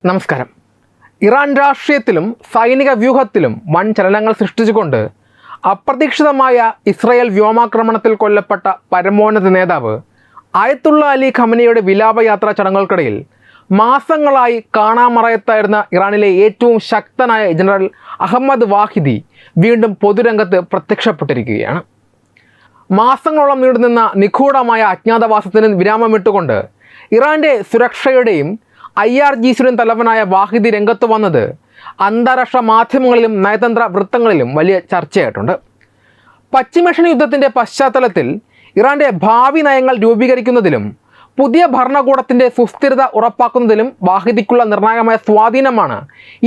നമസ്കാരം. ഇറാൻ രാഷ്ട്രീയത്തിലും സൈനിക വ്യൂഹത്തിലും വൻ ചലനങ്ങൾ സൃഷ്ടിച്ചുകൊണ്ട് അപ്രതീക്ഷിതമായ ഇസ്രയേൽ വ്യോമാക്രമണത്തിൽ കൊല്ലപ്പെട്ട പരമോന്നത നേതാവ് ആയത്തുള്ള അലി ഖമനിയുടെ വിലാപയാത്രാ ചടങ്ങുകൾക്കിടയിൽ മാസങ്ങളായി കാണാമറയത്തായിരുന്ന ഇറാനിലെ ഏറ്റവും ശക്തനായ ജനറൽ അഹമ്മദ് വാഹിദി വീണ്ടും പൊതുരംഗത്ത് പ്രത്യക്ഷപ്പെട്ടിരിക്കുകയാണ്. മാസങ്ങളോളം നീണ്ടുനിന്ന നിഗൂഢമായ അജ്ഞാതവാസത്തിന് വിരാമമിട്ടുകൊണ്ട് ഇറാൻ്റെ സുരക്ഷയുടെയും IRGCയുടെയും തലവനായ വാഹിദി രംഗത്ത് വന്നത് അന്താരാഷ്ട്ര മാധ്യമങ്ങളിലും നയതന്ത്ര വൃത്തങ്ങളിലും വലിയ ചർച്ചയായിട്ടുണ്ട്. പശ്ചിമേഷ്യൻ യുദ്ധത്തിൻ്റെ പശ്ചാത്തലത്തിൽ ഇറാൻ്റെ ഭാവി നയങ്ങൾ രൂപീകരിക്കുന്നതിലും പുതിയ ഭരണകൂടത്തിൻ്റെ സുസ്ഥിരത ഉറപ്പാക്കുന്നതിലും വാഹിദിക്കുള്ള നിർണായകമായ സ്വാധീനമാണ്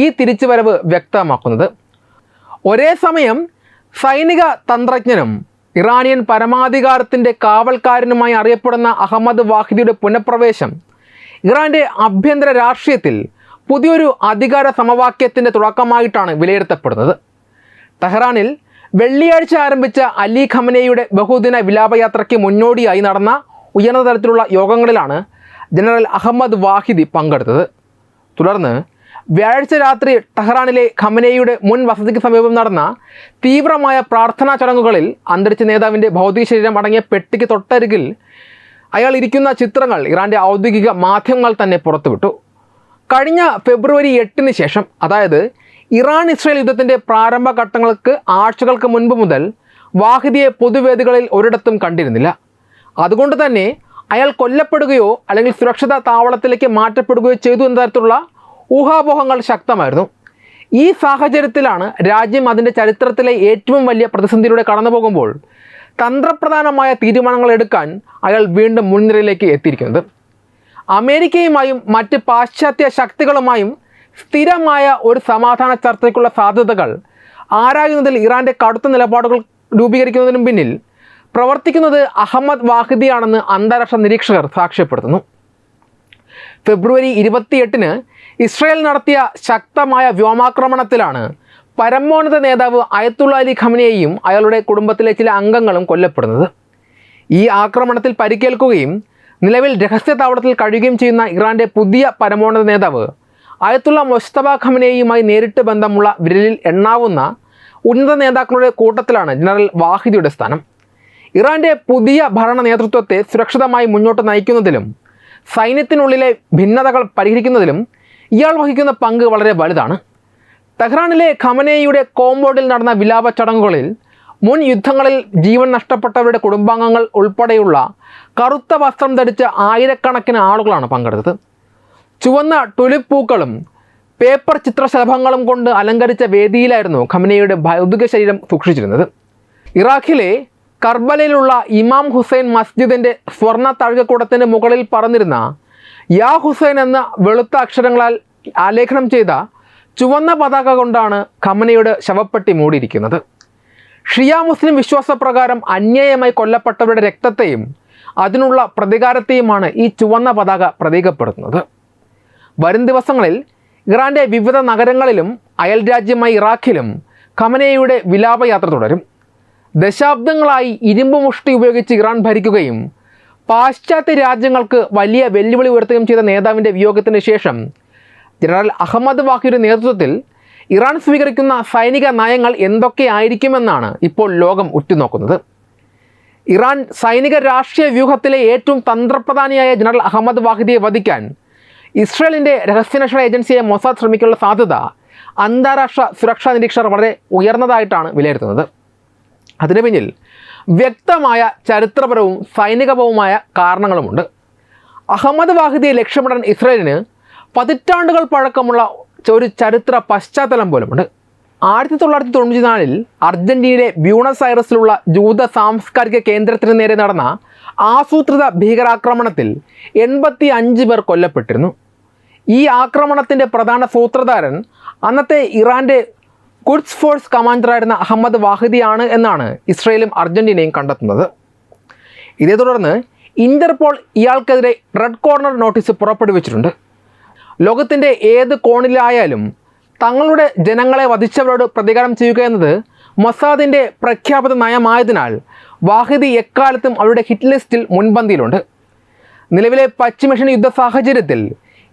ഈ തിരിച്ചുവരവ് വ്യക്തമാക്കുന്നത്. ഒരേ സമയം സൈനിക തന്ത്രജ്ഞനും ഇറാനിയൻ പരമാധികാരത്തിൻ്റെ കാവൽക്കാരനുമായി അറിയപ്പെടുന്ന അഹമ്മദ് വാഹിദിയുടെ പുനഃപ്രവേശം ഇറാൻ്റെ ആഭ്യന്തര രാഷ്ട്രീയത്തിൽ പുതിയൊരു അധികാര സമവാക്യത്തിൻ്റെ തുടക്കമായിട്ടാണ് വിലയിരുത്തപ്പെടുന്നത്. ടെഹ്റാനിൽ വെള്ളിയാഴ്ച ആരംഭിച്ച അലി ഖമനേയുടെ ബഹുദിന വിലാപയാത്രയ്ക്ക് മുന്നോടിയായി നടന്ന ഉയർന്ന തലത്തിലുള്ള യോഗങ്ങളിലാണ് ജനറൽ അഹമ്മദ് വാഹിദി പങ്കെടുത്തത്. തുടർന്ന് വ്യാഴാഴ്ച രാത്രി ടെഹ്റാനിലെ ഖമനേയുടെ മുൻ വസതിക്ക് സമീപം നടന്ന തീവ്രമായ പ്രാർത്ഥനാ ചടങ്ങുകളിൽ അന്തരിച്ച നേതാവിൻ്റെ ഭൗതിക ശരീരം അടങ്ങിയ പെട്ടിക്ക് തൊട്ടരികിൽ അയാൾ ഇരിക്കുന്ന ചിത്രങ്ങൾ ഇറാൻ്റെ ഔദ്യോഗിക മാധ്യമങ്ങൾ തന്നെ പുറത്തുവിട്ടു. കഴിഞ്ഞ ഫെബ്രുവരി 8 ശേഷം, അതായത് ഇറാൻ ഇസ്രയേൽ യുദ്ധത്തിൻ്റെ പ്രാരംഭഘട്ടങ്ങൾക്ക് ആഴ്ചകൾക്ക് മുൻപ് മുതൽ വാഹിദിയെ പൊതുവേദികളിൽ ഒരിടത്തും കണ്ടിരുന്നില്ല. അതുകൊണ്ട് തന്നെ അയാൾ കൊല്ലപ്പെടുകയോ അല്ലെങ്കിൽ സുരക്ഷിത താവളത്തിലേക്ക് മാറ്റപ്പെടുകയോ ചെയ്തു എന്ന തരത്തിലുള്ള ഊഹാപോഹങ്ങൾ ശക്തമായിരുന്നു. ഈ സാഹചര്യത്തിലാണ് രാജ്യം അതിൻ്റെ ചരിത്രത്തിലെ ഏറ്റവും വലിയ പ്രതിസന്ധിയിലൂടെ കടന്നു പോകുമ്പോൾ തന്ത്രപ്രധാനമായ തീരുമാനങ്ങൾ എടുക്കാൻ അയാൾ വീണ്ടും മുൻനിരയിലേക്ക് എത്തിയിരിക്കുന്നത്. അമേരിക്കയുമായും മറ്റ് പാശ്ചാത്യ ശക്തികളുമായും സ്ഥിരമായ ഒരു സമാധാന ചർച്ചയ്ക്കുള്ള സാധ്യതകൾ ആരായുന്നതിൽ ഇറാൻ്റെ കടുത്ത നിലപാടുകൾ രൂപീകരിക്കുന്നതിനും പിന്നിൽ പ്രവർത്തിക്കുന്നത് അഹമ്മദ് വാഹിദിയാണെന്ന് അന്താരാഷ്ട്ര നിരീക്ഷകർ സാക്ഷ്യപ്പെടുത്തുന്നു. ഫെബ്രുവരി 28 ഇസ്രയേൽ നടത്തിയ ശക്തമായ വ്യോമാക്രമണത്തിലാണ് പരമോന്നത നേതാവ് ആയത്തുള്ള അലി ഖമനേയും അയാളുടെ കുടുംബത്തിലെ ചില അംഗങ്ങളും കൊല്ലപ്പെടുന്നത്. ഈ ആക്രമണത്തിൽ പരിക്കേൽക്കുകയും നിലവിൽ രഹസ്യ താവളത്തിൽ കഴിയുകയും ചെയ്യുന്ന ഇറാൻ്റെ പുതിയ പരമോന്നത നേതാവ് ആയത്തുള്ള മുസ്തഫ ഖമനേയുമായി നേരിട്ട് ബന്ധമുള്ള വിരലിൽ എണ്ണാവുന്ന ഉന്നത നേതാക്കളുടെ കൂട്ടത്തിലാണ് ജനറൽ വാഹിദിയുടെ സ്ഥാനം. ഇറാൻ്റെ പുതിയ ഭരണ നേതൃത്വത്തെ സുരക്ഷിതമായി മുന്നോട്ട് നയിക്കുന്നതിലും സൈന്യത്തിനുള്ളിലെ ഭിന്നതകൾ പരിഹരിക്കുന്നതിലും ഇയാൾ വഹിക്കുന്ന പങ്ക് വളരെ വലുതാണ്. ടെഹ്റാനിലെ ഖമനേയുടെ കോമ്പൗണ്ടിൽ നടന്ന വിലാപ ചടങ്ങുകളിൽ മുൻ യുദ്ധങ്ങളിൽ ജീവൻ നഷ്ടപ്പെട്ടവരുടെ കുടുംബാംഗങ്ങൾ ഉൾപ്പെടെയുള്ള കറുത്ത വസ്ത്രം ധരിച്ച ആയിരക്കണക്കിന് ആളുകളാണ് പങ്കെടുത്തത്. ചുവന്ന ടുലിപ്പ് പൂക്കളും പേപ്പർ ചിത്രശലഭങ്ങളും കൊണ്ട് അലങ്കരിച്ച വേദിയിലായിരുന്നു ഖമനേയുടെ ഭൗതിക ശരീരം സൂക്ഷിച്ചിരുന്നത്. ഇറാഖിലെ കർബലയിലുള്ള ഇമാം ഹുസൈൻ മസ്ജിദിൻ്റെ സ്വർണ്ണ തഴുകക്കൂടത്തിന് മുകളിൽ പറന്നിരുന്ന യാ ഹുസൈൻ എന്ന വെളുത്ത അക്ഷരങ്ങളാൽ ആലേഖനം ചെയ്ത ചുവന്ന പതാക കൊണ്ടാണ് ഖമനേയുടെ ശവപ്പെട്ടി മൂടിയിരിക്കുന്നത്. ഷിയ മുസ്ലിം വിശ്വാസപ്രകാരം അന്യായമായി കൊല്ലപ്പെട്ടവരുടെ രക്തത്തെയും അതിനുള്ള പ്രതികാരത്തെയുമാണ് ഈ ചുവന്ന പതാക പ്രതീകപ്പെടുത്തുന്നത്. വരും ദിവസങ്ങളിൽ ഇറാൻ്റെ വിവിധ നഗരങ്ങളിലും അയൽരാജ്യമായ ഇറാഖിലും ഖമനേയുടെ വിലാപയാത്ര തുടരും. ദശാബ്ദങ്ങളായി ഇരുമ്പ് മുഷ്ടി ഉപയോഗിച്ച് ഇറാൻ ഭരിക്കുകയും പാശ്ചാത്യ രാജ്യങ്ങൾക്ക് വലിയ വെല്ലുവിളി ഉയർത്തുകയും ചെയ്ത നേതാവിൻ്റെ വിയോഗത്തിന് ശേഷം ജനറൽ അഹമ്മദ് വാഹിദിയുടെ നേതൃത്വത്തിൽ ഇറാൻ സ്വീകരിക്കുന്ന സൈനിക നയങ്ങൾ എന്തൊക്കെയായിരിക്കുമെന്നാണ് ഇപ്പോൾ ലോകം ഉറ്റുനോക്കുന്നത്. ഇറാൻ സൈനിക രാഷ്ട്രീയ വ്യൂഹത്തിലെ ഏറ്റവും തന്ത്രപ്രധാനിയായ ജനറൽ അഹമ്മദ് വാഹിദിയെ വധിക്കാൻ ഇസ്രയേലിൻ്റെ രഹസ്യാന്വേഷണ ഏജൻസിയെ മൊസാദ് ശ്രമിക്കാനുള്ള സാധ്യത അന്താരാഷ്ട്ര സുരക്ഷാ നിരീക്ഷകർ വളരെ ഉയർന്നതായിട്ടാണ് വിലയിരുത്തുന്നത്. അതിനു പിന്നിൽ വ്യക്തമായ ചരിത്രപരവും സൈനികപരവുമായ കാരണങ്ങളുമുണ്ട്. അഹമ്മദ് വാഹിദിയെ ലക്ഷ്യമിടാൻ ഇസ്രയേലിന് പതിറ്റാണ്ടുകൾ പഴക്കമുള്ള ഒരു ചരിത്ര പശ്ചാത്തലം പോലുമുണ്ട്. 1994 അർജന്റീനയിലെ ബ്യൂണസ് ഐറസിലുള്ള ജൂത സാംസ്കാരിക കേന്ദ്രത്തിന് നേരെ നടന്ന ആസൂത്രിത ഭീകരാക്രമണത്തിൽ 85 പേർ കൊല്ലപ്പെട്ടിരുന്നു. ഈ ആക്രമണത്തിൻ്റെ പ്രധാന സൂത്രധാരൻ അന്നത്തെ ഇറാൻ്റെ ഖുദ്സ് ഫോഴ്സ് കമാൻഡറായിരുന്ന അഹമ്മദ് വാഹിദിയാണ് എന്നാണ് ഇസ്രയേലും അർജന്റീനയും കണ്ടെത്തുന്നത്. ഇതേ തുടർന്ന് ഇന്റർപോൾ ഇയാൾക്കെതിരെ റെഡ് കോർണർ നോട്ടീസ് പുറപ്പെടുവിച്ചിട്ടുണ്ട്. ലോകത്തിൻ്റെ ഏത് കോണിലായാലും തങ്ങളുടെ ജനങ്ങളെ വധിച്ചവരോട് പ്രതികാരം ചെയ്യുക എന്നത് മൊസാദിൻ്റെ പ്രഖ്യാപിത നയമായതിനാൽ വാഹിദി എക്കാലത്തും അവരുടെ ഹിറ്റ് ലിസ്റ്റിൽ മുൻപന്തിയിലുണ്ട്. നിലവിലെ പശ്ചിമേഷ്യൻ യുദ്ധ സാഹചര്യത്തിൽ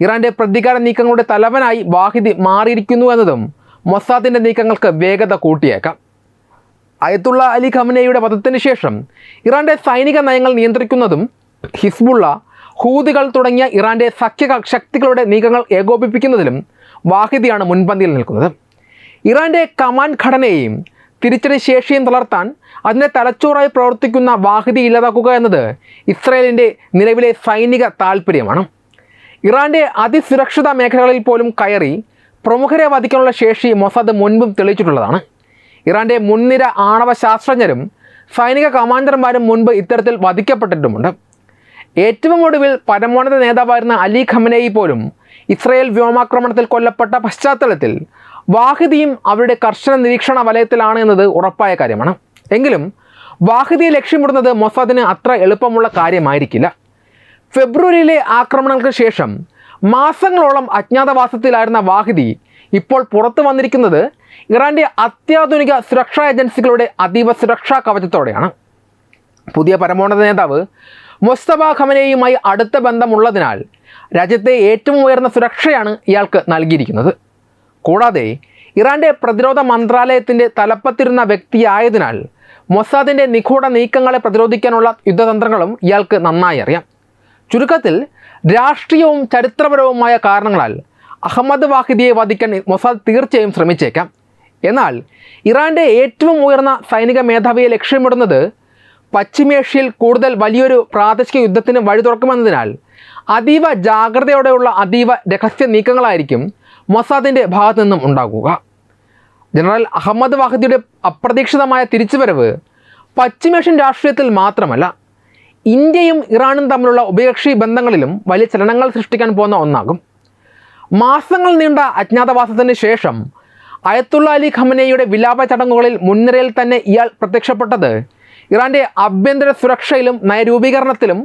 ഇറാൻ്റെ പ്രതികാര നീക്കങ്ങളുടെ തലവനായി വാഹിദി മാറിയിരിക്കുന്നു എന്നതും മൊസാദിൻ്റെ നീക്കങ്ങൾക്ക് വേഗത കൂട്ടിയേക്കാം. അയത്തുള്ള അലി ഖമനേയുടെ വധത്തിന് ശേഷം ഇറാൻ്റെ സൈനിക നയങ്ങൾ നിയന്ത്രിക്കുന്നതും ഹിസ്ബുള്ള, ഹൂതികൾ തുടങ്ങിയ ഇറാൻ്റെ സഖ്യ ശക്തികളുടെ നീക്കങ്ങൾ ഏകോപിപ്പിക്കുന്നതിലും വാഹിദിയാണ് മുൻപന്തിയിൽ നിൽക്കുന്നത്. ഇറാൻ്റെ കമാൻഡ് ഘടനയെയും തിരിച്ചടി ശേഷിയും തളർത്താൻ അതിൻ്റെ തലച്ചോറായി പ്രവർത്തിക്കുന്ന വാഹിദി ഇല്ലാതാക്കുക എന്നത് ഇസ്രായേലിൻ്റെ നിലവിലെ സൈനിക താൽപ്പര്യമാണ്. ഇറാൻ്റെ അതിസുരക്ഷിത മേഖലകളിൽ പോലും കയറി പ്രമുഖരെ വധിക്കാനുള്ള ശേഷി മൊസാദ് മുൻപും തെളിയിച്ചിട്ടുള്ളതാണ്. ഇറാൻ്റെ മുൻനിര ആണവ ശാസ്ത്രജ്ഞരും സൈനിക കമാൻഡർമാരും മുൻപ് ഇത്തരത്തിൽ വധിക്കപ്പെട്ടിട്ടുമുണ്ട്. ഏറ്റവും ഒടുവിൽ പരമോന്നത നേതാവായിരുന്ന അലി ഖമനേയി പോലും ഇസ്രായേൽ വ്യോമാക്രമണത്തിൽ കൊല്ലപ്പെട്ട പശ്ചാത്തലത്തിൽ വാഹിദിയും അവരുടെ കർശന നിരീക്ഷണ വലയത്തിലാണ് എന്നത് ഉറപ്പായ കാര്യമാണ്. എങ്കിലും വാഹിദിയെ ലക്ഷ്യമിടുന്നത് മൊസാദിന് അത്ര എളുപ്പമുള്ള കാര്യമായിരിക്കില്ല. ഫെബ്രുവരിയിലെ ആക്രമണങ്ങൾക്ക് ശേഷം മാസങ്ങളോളം അജ്ഞാതവാസത്തിലായിരുന്ന വാഹിദി ഇപ്പോൾ പുറത്തു വന്നിരിക്കുന്നത് ഇറാൻ്റെ അത്യാധുനിക സുരക്ഷാ ഏജൻസികളുടെ അതീവ സുരക്ഷാ കവചത്തോടെയാണ്. പുതിയ പരമോന്നത നേതാവ് മുസ്തഫ ഖമനേയുമായി അടുത്ത ബന്ധമുള്ളതിനാൽ രാജ്യത്തെ ഏറ്റവും ഉയർന്ന സുരക്ഷയാണ് ഇയാൾക്ക് നൽകിയിരിക്കുന്നത്. കൂടാതെ ഇറാൻ്റെ പ്രതിരോധ മന്ത്രാലയത്തിൻ്റെ തലപ്പത്തിരുന്ന വ്യക്തിയായതിനാൽ മൊസാദിൻ്റെ നിഗൂഢ നീക്കങ്ങളെ പ്രതിരോധിക്കാനുള്ള യുദ്ധതന്ത്രങ്ങളും ഇയാൾക്ക് നന്നായി അറിയാം. ചുരുക്കത്തിൽ രാഷ്ട്രീയവും ചരിത്രപരവുമായ കാരണങ്ങളാൽ അഹമ്മദ് വാഹിദിയെ വധിക്കാൻ മൊസാദ് തീർച്ചയായും ശ്രമിച്ചേക്കാം. എന്നാൽ ഇറാൻ്റെ ഏറ്റവും ഉയർന്ന സൈനിക മേധാവിയെ ലക്ഷ്യമിടുന്നത് പശ്ചിമേഷ്യയിൽ കൂടുതൽ വലിയൊരു പ്രാദേശിക യുദ്ധത്തിന് വഴി തുറക്കുമെന്നതിനാൽ അതീവ ജാഗ്രതയോടെയുള്ള അതീവ രഹസ്യ നീക്കങ്ങളായിരിക്കും മൊസാദിൻ്റെ ഭാഗത്തു നിന്നും ഉണ്ടാകുക. ജനറൽ അഹമ്മദ് വാഹിദിയുടെ അപ്രതീക്ഷിതമായ തിരിച്ചുവരവ് പശ്ചിമേഷ്യൻ രാഷ്ട്രീയത്തിൽ മാത്രമല്ല, ഇന്ത്യയും ഇറാനും തമ്മിലുള്ള ഉഭയകക്ഷി ബന്ധങ്ങളിലും വലിയ ചലനങ്ങൾ സൃഷ്ടിക്കാൻ പോകുന്ന ഒന്നാകും. മാസങ്ങൾ നീണ്ട അജ്ഞാതവാസത്തിന് ശേഷം അയത്തുള്ള അലി ഖമനേയുടെ വിലാപ ചടങ്ങുകളിൽ മുൻനിരയിൽ തന്നെ ഇയാൾ പ്രത്യക്ഷപ്പെട്ടത് ഇറാൻ്റെ ആഭ്യന്തര സുരക്ഷയിലും നയരൂപീകരണത്തിലും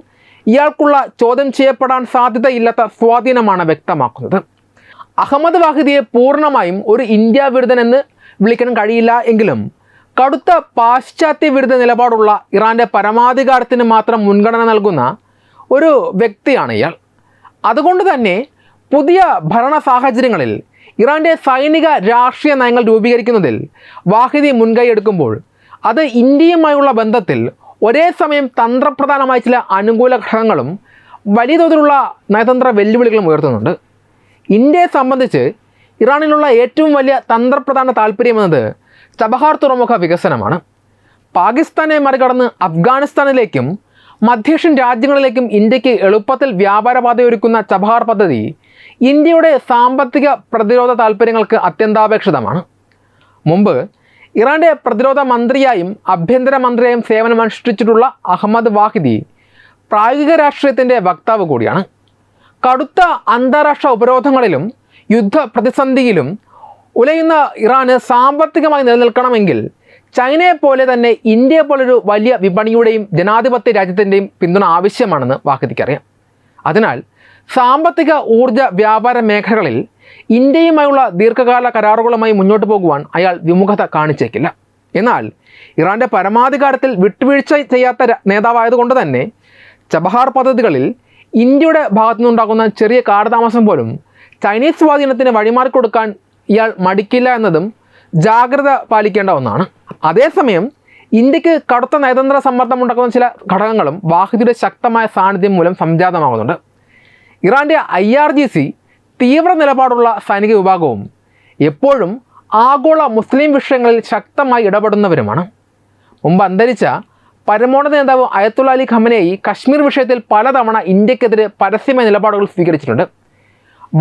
ഇയാൾക്കുള്ള ചോദ്യം ചെയ്യപ്പെടാൻ സാധ്യതയില്ലാത്ത സ്വാധീനമാണ് വ്യക്തമാക്കുന്നത്. അഹമ്മദ് വാഹിദിയെ പൂർണ്ണമായും ഒരു ഇന്ത്യ വിരുദ്ധൻ എന്ന് വിളിക്കാൻ കഴിയില്ല എങ്കിലും കടുത്ത പാശ്ചാത്യ വിരുദ്ധ നിലപാടുള്ള ഇറാൻ്റെ പരമാധികാരത്തിന് മാത്രം മുൻഗണന നൽകുന്ന ഒരു വ്യക്തിയാണ് ഇയാൾ. അതുകൊണ്ട് തന്നെ പുതിയ ഭരണ സാഹചര്യങ്ങളിൽ ഇറാൻ്റെ സൈനിക രാഷ്ട്രീയ നയങ്ങൾ രൂപീകരിക്കുന്നതിൽ വാഹിദി മുൻകൈ എടുക്കുമ്പോൾ അത് ഇന്ത്യയുമായുള്ള ബന്ധത്തിൽ ഒരേ സമയം തന്ത്രപ്രധാനമായ ചില അനുകൂല ഘടകങ്ങളും വലിയ തോതിലുള്ള നയതന്ത്ര വെല്ലുവിളികളും ഉയർത്തുന്നുണ്ട്. ഇന്ത്യയെ സംബന്ധിച്ച് ഇറാനിലുള്ള ഏറ്റവും വലിയ തന്ത്രപ്രധാന താൽപ്പര്യമെന്നത് ചബഹാർ തുറമുഖ വികസനമാണ്. പാകിസ്ഥാനെ മറികടന്ന് അഫ്ഗാനിസ്ഥാനിലേക്കും മധ്യേഷ്യൻ രാജ്യങ്ങളിലേക്കും ഇന്ത്യക്ക് എളുപ്പത്തിൽ വ്യാപാരപാതയൊരുക്കുന്ന ചബഹാർ പദ്ധതി ഇന്ത്യയുടെ സാമ്പത്തിക പ്രതിരോധ താൽപ്പര്യങ്ങൾക്ക് അത്യന്താപേക്ഷിതമാണ്. മുമ്പ് ഇറാൻ്റെ പ്രതിരോധ മന്ത്രിയായും ആഭ്യന്തര മന്ത്രിയായും സേവനമനുഷ്ഠിച്ചിട്ടുള്ള അഹമ്മദ് വാഹിദി പ്രായോഗിക രാഷ്ട്രീയത്തിൻ്റെ വക്താവ് കൂടിയാണ്. കടുത്ത അന്താരാഷ്ട്ര ഉപരോധങ്ങളിലും യുദ്ധ പ്രതിസന്ധിയിലും ഉലയുന്ന ഇറാന് സാമ്പത്തികമായി നിലനിൽക്കണമെങ്കിൽ ചൈനയെപ്പോലെ തന്നെ ഇന്ത്യയെപ്പോലൊരു വലിയ വിപണിയുടെയും ജനാധിപത്യ രാജ്യത്തിൻ്റെയും പിന്തുണ ആവശ്യമാണെന്ന് വാഹിദിക്കറിയാം. അതിനാൽ സാമ്പത്തിക ഊർജ വ്യാപാര മേഖലകളിൽ ഇന്ത്യയുമായുള്ള ദീർഘകാല കരാറുകളുമായി മുന്നോട്ട് പോകുവാൻ അയാൾ വിമുഖത കാണിച്ചേക്കില്ല. എന്നാൽ ഇറാൻ്റെ പരമാധികാരത്തിൽ വിട്ടുവീഴ്ച ചെയ്യാത്ത നേതാവായതുകൊണ്ട് തന്നെ ചബഹാർ പദ്ധതികളിൽ ഇന്ത്യയുടെ ഭാഗത്തു നിന്നുണ്ടാകുന്ന ചെറിയ കാലതാമസം പോലും ചൈനീസ് സ്വാധീനത്തിന് വഴിമാറിക്കൊടുക്കാൻ ഇയാൾ മടിക്കില്ല എന്നതും ജാഗ്രത പാലിക്കേണ്ട ഒന്നാണ്. അതേസമയം ഇന്ത്യക്ക് കടുത്ത നയതന്ത്ര സമ്മർദ്ദം ഉണ്ടാക്കുന്ന ചില ഘടകങ്ങളും വാഹിദിയുടെ ശക്തമായ സാന്നിധ്യം മൂലം സംജാതമാകുന്നുണ്ട്. ഇറാൻ്റെ IRGC തീവ്ര നിലപാടുള്ള സൈനിക വിഭാഗവും എപ്പോഴും ആഗോള മുസ്ലിം വിഷയങ്ങളിൽ ശക്തമായി ഇടപെടുന്നവരുമാണ്. മുമ്പ് അന്തരിച്ച പരമോന്നത നേതാവ് അയത്തുള്ള അലി ഖമനേയി കശ്മീർ വിഷയത്തിൽ പലതവണ ഇന്ത്യക്കെതിരെ പരസ്യമായ നിലപാടുകൾ സ്വീകരിച്ചിട്ടുണ്ട്.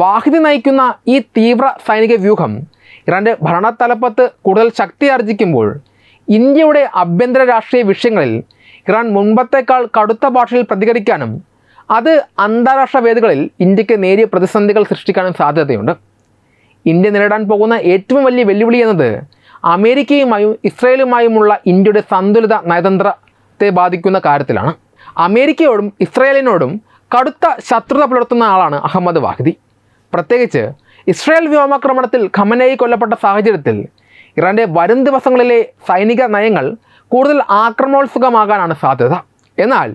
വാഹിദി നയിക്കുന്ന ഈ തീവ്ര സൈനിക വ്യൂഹം ഇറാൻ്റെ ഭരണത്തലപ്പത്ത് കൂടുതൽ ശക്തി ആർജിക്കുമ്പോൾ ഇന്ത്യയുടെ ആഭ്യന്തര രാഷ്ട്രീയ വിഷയങ്ങളിൽ ഇറാൻ മുൻപത്തേക്കാൾ കടുത്ത ഭാഷയിൽ പ്രതികരിക്കാനും അത് അന്താരാഷ്ട്ര വേദികളിൽ ഇന്ത്യക്ക് നേരിയ പ്രതിസന്ധികൾ സൃഷ്ടിക്കാനും സാധ്യതയുണ്ട്. ഇന്ത്യ നേരിടാൻ പോകുന്ന ഏറ്റവും വലിയ വെല്ലുവിളി എന്നത് അമേരിക്കയുമായും ഇസ്രായേലുമായുമുള്ള ഇന്ത്യയുടെ സന്തുലിത നയതന്ത്രത്തെ ബാധിക്കുന്ന കാര്യത്തിലാണ്. അമേരിക്കയോടും ഇസ്രായേലിനോടും കടുത്ത ശത്രുത പുലർത്തുന്ന ആളാണ് അഹമ്മദ് വാഹിദി. പ്രത്യേകിച്ച് ഇസ്രായേൽ വ്യോമാക്രമണത്തിൽ ഖമനേയി കൊല്ലപ്പെട്ട സാഹചര്യത്തിൽ ഇറാൻ്റെ വരും ദിവസങ്ങളിലെ സൈനിക നയങ്ങൾ കൂടുതൽ ആക്രമണോത്സുകമാകാനാണ് സാധ്യത. എന്നാൽ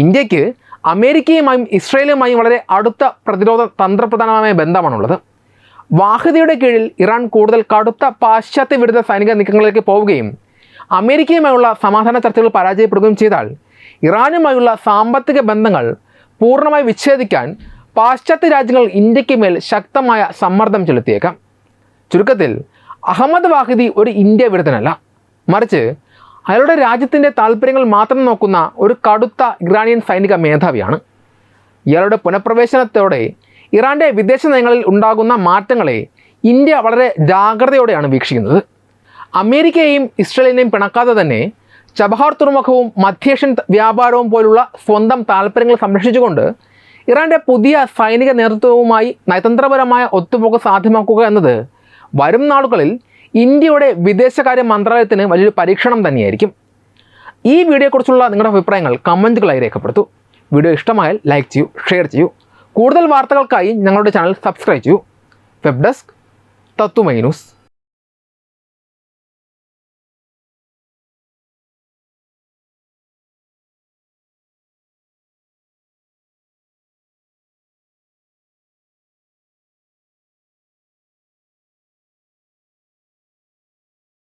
ഇന്ത്യക്ക് അമേരിക്കയുമായും ഇസ്രയേലുമായും വളരെ അടുത്ത പ്രതിരോധ തന്ത്രപ്രധാനമായ ബന്ധമാണുള്ളത്. വാഹിദിയുടെ കീഴിൽ ഇറാൻ കൂടുതൽ കടുത്ത പാശ്ചാത്യ വിരുദ്ധ സൈനിക നീക്കങ്ങളിലേക്ക് പോവുകയും അമേരിക്കയുമായുള്ള സമാധാന ചർച്ചകൾ പരാജയപ്പെടുകയും ചെയ്താൽ ഇറാനുമായുള്ള സാമ്പത്തിക ബന്ധങ്ങൾ പൂർണ്ണമായി വിച്ഛേദിക്കാൻ പാശ്ചാത്യ രാജ്യങ്ങൾ ഇന്ത്യക്ക് മേൽ ശക്തമായ സമ്മർദ്ദം ചെലുത്തിയേക്കാം. ചുരുക്കത്തിൽ അഹമ്മദ് വാഹിദി ഒരു ഇന്ത്യ വിരുദ്ധനല്ല, മറിച്ച് അയാളുടെ രാജ്യത്തിൻ്റെ താല്പര്യങ്ങൾ മാത്രം നോക്കുന്ന ഒരു കടുത്ത ഇറാനിയൻ സൈനിക മേധാവിയാണ്. ഇയാളുടെ പുനഃപ്രവേശനത്തോടെ ഇറാൻ്റെ വിദേശ നയങ്ങളിൽ ഉണ്ടാകുന്ന മാറ്റങ്ങളെ ഇന്ത്യ വളരെ ജാഗ്രതയോടെയാണ് വീക്ഷിക്കുന്നത്. അമേരിക്കയെയും ഇസ്രയേലിനെയും പിണക്കാതെ തന്നെ ചബഹാർ തുറമുഖവും മധ്യേഷ്യൻ വ്യാപാരവും പോലുള്ള സ്വന്തം താല്പര്യങ്ങൾ സംരക്ഷിച്ചുകൊണ്ട് ഇറാൻ്റെ പുതിയ സൈനിക നേതൃത്വവുമായി നയതന്ത്രപരമായ ഒത്തുപോക്ക് സാധ്യമാക്കുക എന്നത് വരും നാളുകളിൽ ഇന്ത്യയുടെ വിദേശകാര്യ മന്ത്രാലയത്തിന് വലിയൊരു പരീക്ഷണം തന്നെയായിരിക്കും. ഈ വീഡിയോയെക്കുറിച്ചുള്ള നിങ്ങളുടെ അഭിപ്രായങ്ങൾ കമൻറ്റുകളായി രേഖപ്പെടുത്തൂ. വീഡിയോ ഇഷ്ടമായാൽ ലൈക്ക് ചെയ്യൂ, ഷെയർ ചെയ്യൂ. കൂടുതൽ വാർത്തകൾക്കായി ഞങ്ങളുടെ ചാനൽ സബ്സ്ക്രൈബ് ചെയ്യൂ. വെബ് ഡെസ്ക് തത്തുമൈ ന്യൂസ്.